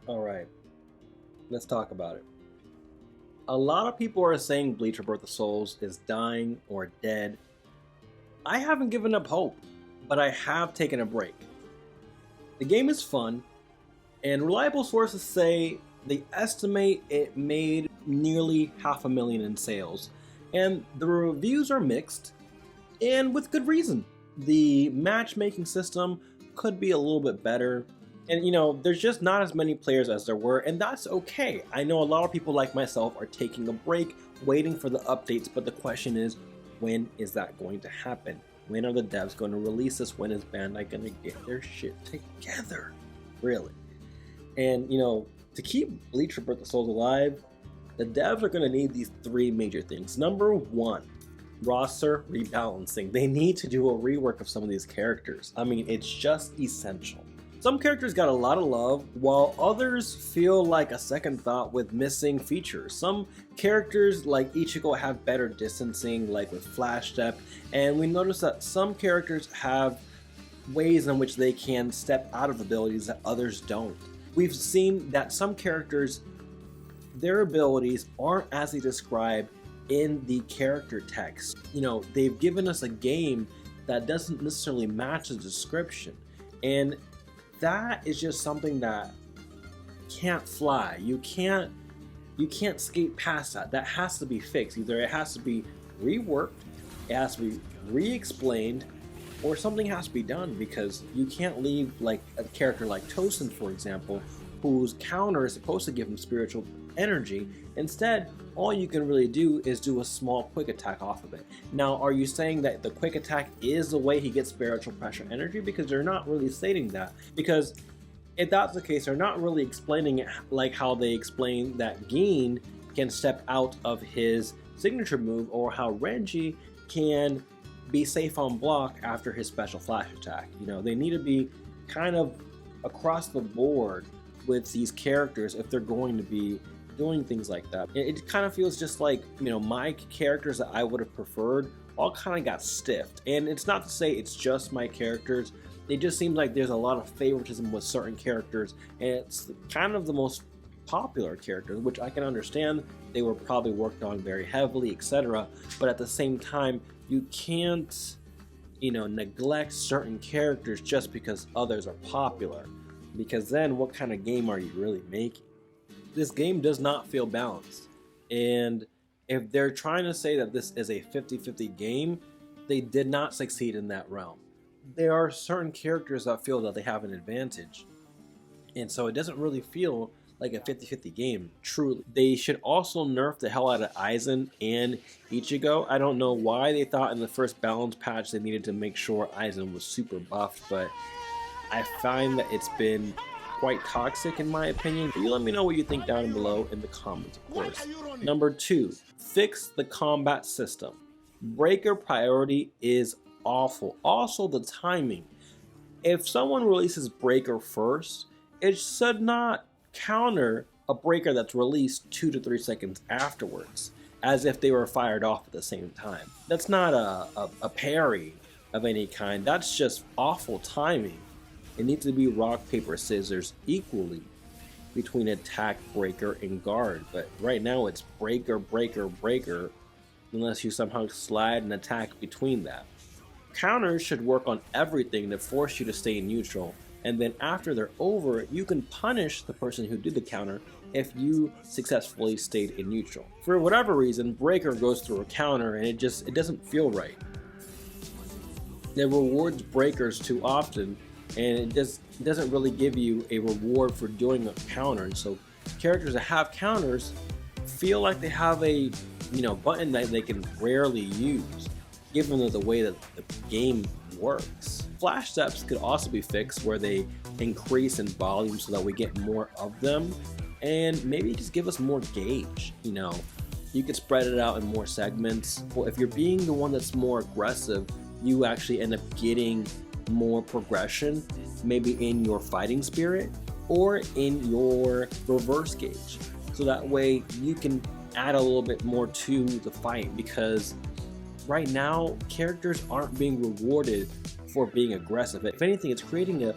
Alright, let's talk about it. A lot of people are saying Bleach Rebirth of Souls is dying or dead. I haven't given up hope, but I have taken a break. The game is fun, and reliable sources say they estimate it made nearly 500,000 in sales, and the reviews are mixed, and with good reason. The matchmaking system could be a little bit better, and there's just not as many players as there were, and that's okay. I know a lot of people like myself are taking a break, waiting for the updates, but the question is, when is that going to happen? When are the devs going to release this? When is Bandai going to get their shit together? Really? And to keep Bleach Rebirth of Souls alive, the devs are going to need these three major things. Number one, roster rebalancing. They need to do a rework of some of these characters. I mean, it's just essential. Some characters got a lot of love, while others feel like a second thought with missing features. Some characters like Ichigo have better distancing, like with flash step, and we notice that some characters have ways in which they can step out of abilities that others don't. We've seen that some characters, their abilities aren't as they describe in the character text. They've given us a game that doesn't necessarily match the description, and that is just something that can't fly. You can't skate past that. That has to be fixed. Either it has to be reworked, it has to be re-explained, or something has to be done, because you can't leave like a character like Tosin, for example, whose counter is supposed to give him spiritual energy. Instead, all you can really do is do a small quick attack off of it. Now, are you saying that the quick attack is the way he gets spiritual pressure energy? Because they're not really stating that. Because if that's the case, they're not really explaining it like how they explain that Gin can step out of his signature move, or how Renji can be safe on block after his special flash attack. They need to be kind of across the board with these characters if they're going to be doing things like that. It kind of feels just like, my characters that I would have preferred all kind of got stiffed. And it's not to say it's just my characters. It just seems like there's a lot of favoritism with certain characters, and it's kind of the most popular characters, which I can understand. They were probably worked on very heavily, etc. But at the same time, you can't, neglect certain characters just because others are popular. Because then what kind of game are you really making? This game does not feel balanced. And if they're trying to say that this is a 50-50 game, they did not succeed in that realm. There are certain characters that feel that they have an advantage. And so it doesn't really feel like a 50-50 game, truly. They should also nerf the hell out of Aizen and Ichigo. I don't know why they thought in the first balance patch they needed to make sure Aizen was super buffed, but I find that it's been quite toxic in my opinion. You let me know what you think down below in the comments, of course. Number two, fix the combat system. Breaker priority is awful. Also, the timing. If someone releases Breaker first, it should not counter a Breaker that's released 2 to 3 seconds afterwards, as if they were fired off at the same time. That's not a parry of any kind. That's just awful timing. It needs to be rock, paper, scissors equally between attack, breaker, and guard. But right now it's breaker, breaker, breaker, unless you somehow slide an attack between that. Counters should work on everything to force you to stay neutral, and then after they're over, you can punish the person who did the counter if you successfully stayed in neutral. For whatever reason, breaker goes through a counter and it doesn't feel right. It rewards breakers too often, and it doesn't really give you a reward for doing a counter. And so characters that have counters feel like they have a button that they can rarely use, given the way that the game works. Flash steps could also be fixed, where they increase in volume so that we get more of them, and maybe just give us more gauge. You could spread it out in more segments. Well, if you're being the one that's more aggressive, you actually end up getting more progression, maybe in your fighting spirit or in your reverse gauge, so that way you can add a little bit more to the fight. Because right now characters aren't being rewarded for being aggressive. If anything, it's creating a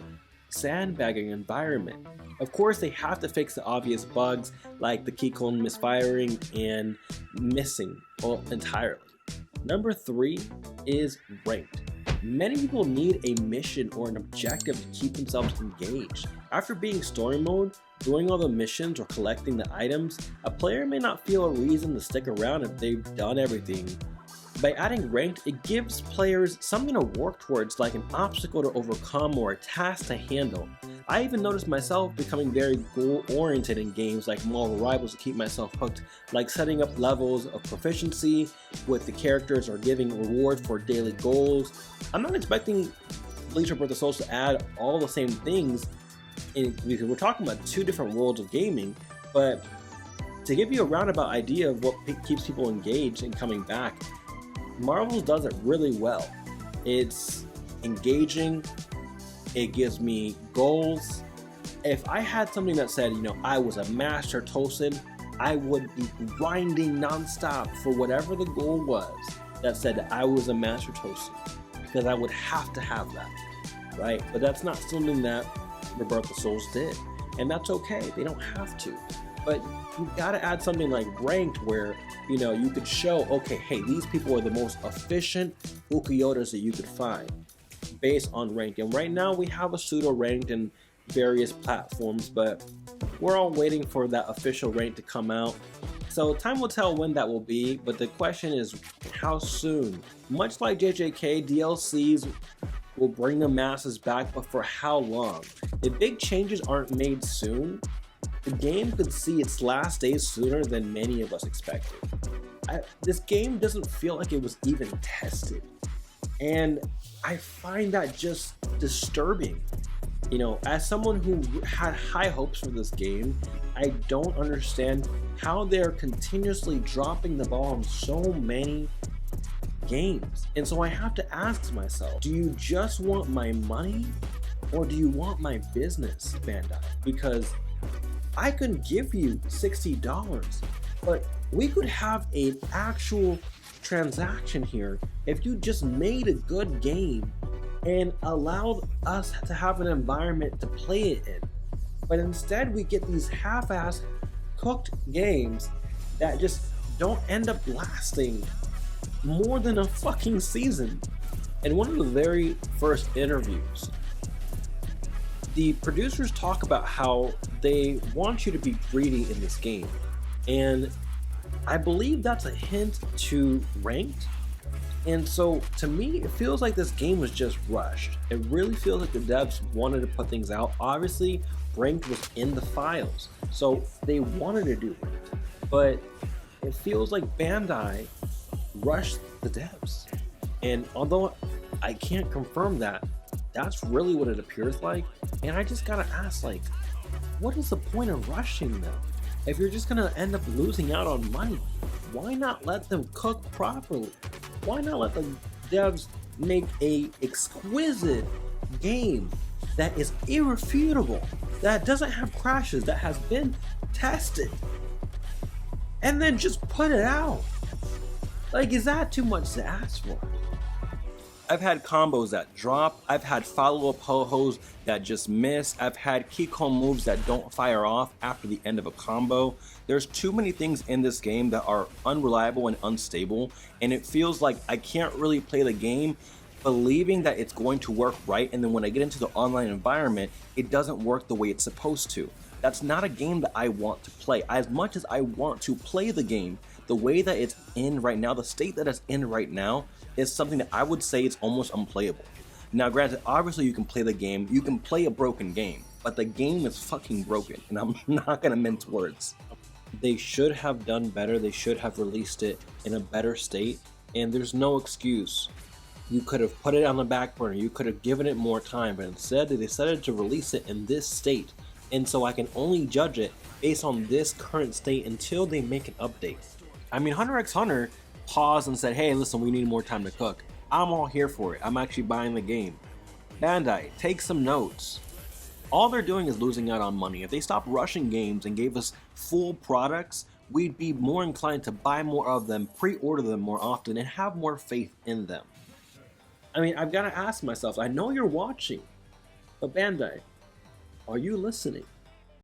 sandbagging environment. Of course, they have to fix the obvious bugs like the key cone misfiring and missing entirely. Number 3 is ranked. Many people need a mission or an objective to keep themselves engaged. After being story mode, doing all the missions or collecting the items, a player may not feel a reason to stick around if they've done everything. By adding ranked, it gives players something to work towards, like an obstacle to overcome or a task to handle. I even noticed myself becoming very goal-oriented in games like Marvel Rivals to keep myself hooked, like setting up levels of proficiency with the characters or giving rewards for daily goals. I'm not expecting BleachROS the Souls to add all the same things because we're talking about 2 different worlds of gaming, but to give you a roundabout idea of what keeps people engaged and coming back, Marvel's does it really well. It's engaging, it gives me goals. If I had something that said, I was a master Tosin, I would be grinding nonstop for whatever the goal was that said I was a master Tosin, because I would have to have that, right? But that's not something that Rebirth of Souls did, and that's okay, they don't have to. But you gotta add something like ranked where, you could show, okay, hey, these people are the most efficient Ukiyotas that you could find based on ranked. And right now we have a pseudo ranked in various platforms, but we're all waiting for that official rank to come out. So time will tell when that will be, but the question is how soon? Much like JJK, DLCs will bring the masses back, but for how long? If big changes aren't made soon, the game could see its last days sooner than many of us expected. This game doesn't feel like it was even tested, and I find that just disturbing. As someone who had high hopes for this game, I don't understand how they're continuously dropping the ball on so many games. And so I have to ask myself, do you just want my money or do you want my business, Bandai? Because I can give you $60, but we could have an actual transaction here if you just made a good game and allowed us to have an environment to play it in. But instead we get these half-assed cooked games that just don't end up lasting more than a fucking season. In one of the very first interviews, the producers talk about how they want you to be greedy in this game, and I believe that's a hint to ranked. And so to me, it feels like this game was just rushed. It really feels like the devs wanted to put things out. Obviously, ranked was in the files, so they wanted to do ranked, but it feels like Bandai rushed the devs. And although I can't confirm that, that's really what it appears like. And I just gotta ask, what is the point of rushing them? If you're just gonna end up losing out on money, why not let them cook properly? Why not let the devs make a exquisite game that is irrefutable, that doesn't have crashes, that has been tested, and then just put it out? Is that too much to ask for? I've had combos that drop, I've had follow-up ho-hos that just miss, I've had keycone moves that don't fire off after the end of a combo. There's too many things in this game that are unreliable and unstable, and it feels like I can't really play the game believing that it's going to work right, and then when I get into the online environment, it doesn't work the way it's supposed to. That's not a game that I want to play. As much as I want to play the game, the way that it's in right now, the state that it's in right now, is something that I would say is almost unplayable. Now granted, obviously you can play the game, you can play a broken game, but the game is fucking broken, and I'm not gonna mince words. They should have done better, they should have released it in a better state, and there's no excuse. You could have put it on the back burner, you could have given it more time, but instead they decided to release it in this state, and so I can only judge it based on this current state until they make an update. I mean, Hunter x Hunter paused and said, hey, listen, we need more time to cook. I'm all here for it. I'm actually buying the game. Bandai, take some notes. All they're doing is losing out on money. If they stopped rushing games and gave us full products, we'd be more inclined to buy more of them, pre-order them more often, and have more faith in them. I mean, I've got to ask myself, I know you're watching, but Bandai, Are you listening?